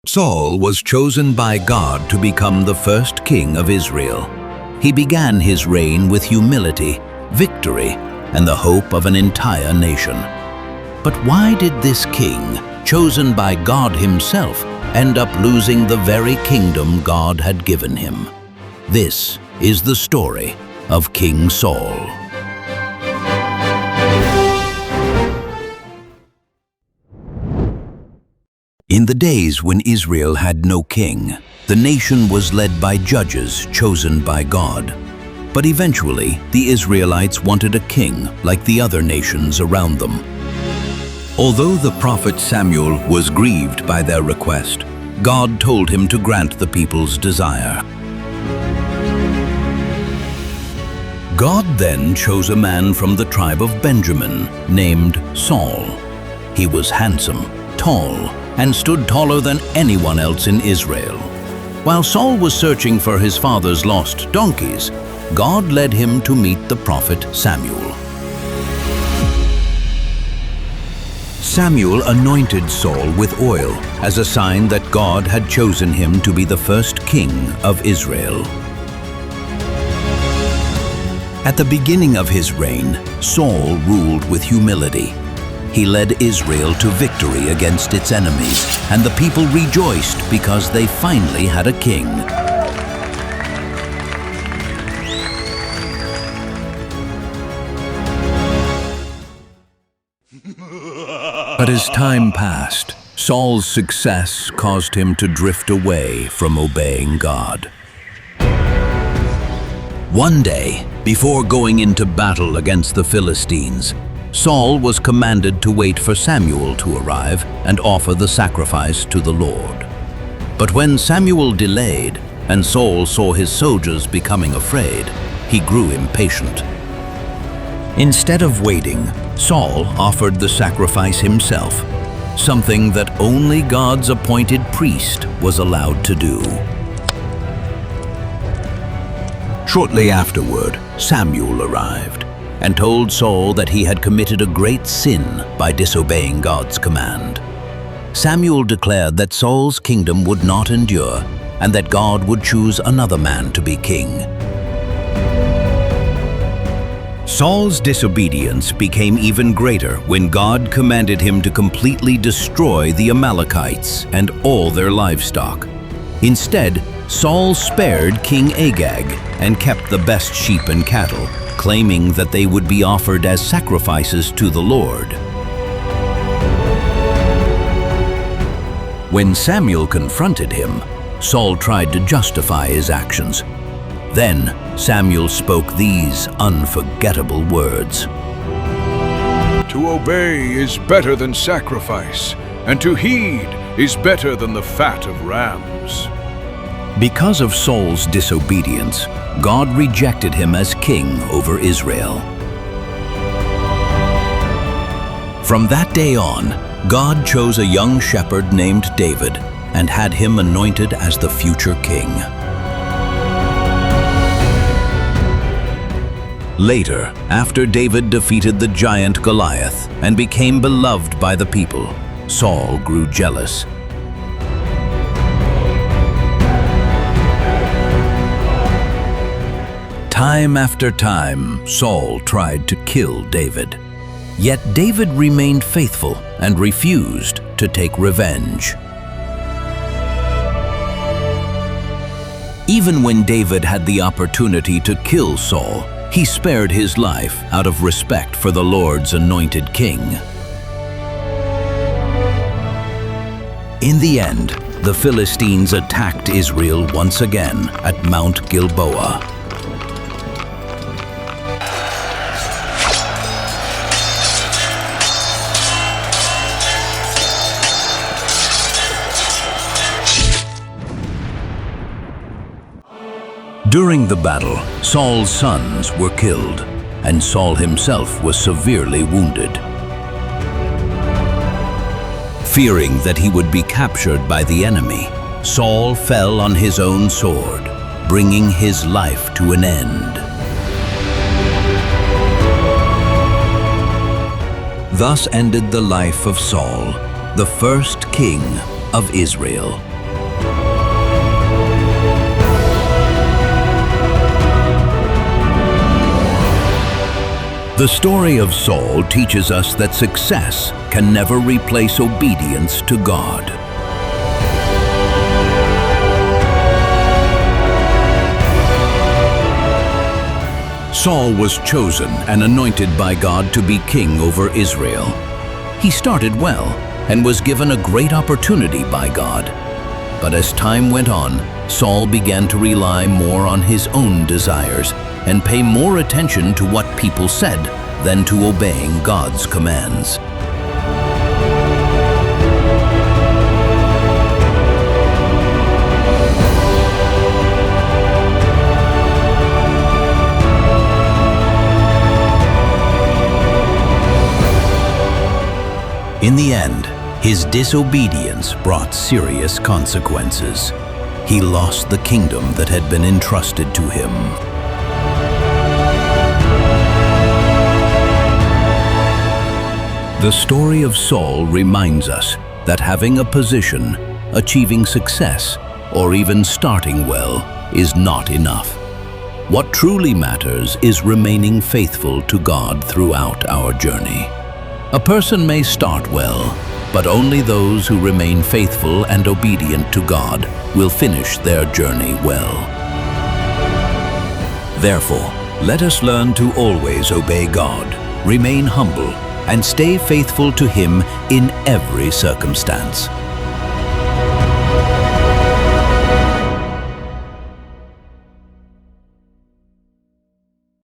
Saul was chosen by God to become the first king of Israel. He began his reign with humility, victory, and the hope of an entire nation. But why did this king, chosen by God himself, end up losing the very kingdom God had given him? This is the story of King Saul. In the days when Israel had no king, the nation was led by judges chosen by God. But eventually, the Israelites wanted a king like the other nations around them. Although the prophet Samuel was grieved by their request, God told him to grant the people's desire. God then chose a man from the tribe of Benjamin named Saul. He was handsome, tall, and stood taller than anyone else in Israel. While Saul was searching for his father's lost donkeys, God led him to meet the prophet Samuel. Samuel anointed Saul with oil as a sign that God had chosen him to be the first king of Israel. At the beginning of his reign, Saul ruled with humility. He led Israel to victory against its enemies, and the people rejoiced because they finally had a king. But as time passed, Saul's success caused him to drift away from obeying God. One day, before going into battle against the Philistines, Saul was commanded to wait for Samuel to arrive and offer the sacrifice to the Lord. But when Samuel delayed and Saul saw his soldiers becoming afraid, he grew impatient. Instead of waiting, Saul offered the sacrifice himself, something that only God's appointed priest was allowed to do. Shortly afterward, Samuel arrived and told Saul that he had committed a great sin by disobeying God's command. Samuel declared that Saul's kingdom would not endure and that God would choose another man to be king. Saul's disobedience became even greater when God commanded him to completely destroy the Amalekites and all their livestock. Instead, Saul spared King Agag and kept the best sheep and cattle, claiming that they would be offered as sacrifices to the Lord. When Samuel confronted him, Saul tried to justify his actions. Then Samuel spoke these unforgettable words. To obey is better than sacrifice, and to heed is better than the fat of rams. Because of Saul's disobedience, God rejected him as king over Israel. From that day on, God chose a young shepherd named David and had him anointed as the future king. Later, after David defeated the giant Goliath and became beloved by the people, Saul grew jealous. Time after time, Saul tried to kill David. Yet David remained faithful and refused to take revenge. Even when David had the opportunity to kill Saul, he spared his life out of respect for the Lord's anointed king. In the end, the Philistines attacked Israel once again at Mount Gilboa. During the battle, Saul's sons were killed, and Saul himself was severely wounded. Fearing that he would be captured by the enemy, Saul fell on his own sword, bringing his life to an end. Thus ended the life of Saul, the first king of Israel. The story of Saul teaches us that success can never replace obedience to God. Saul was chosen and anointed by God to be king over Israel. He started well and was given a great opportunity by God. But as time went on, Saul began to rely more on his own desires and pay more attention to what people said than to obeying God's commands. In the end, his disobedience brought serious consequences. He lost the kingdom that had been entrusted to him. The story of Saul reminds us that having a position, achieving success, or even starting well is not enough. What truly matters is remaining faithful to God throughout our journey. A person may start well, but only those who remain faithful and obedient to God will finish their journey well. Therefore, let us learn to always obey God, remain humble, and stay faithful to Him in every circumstance.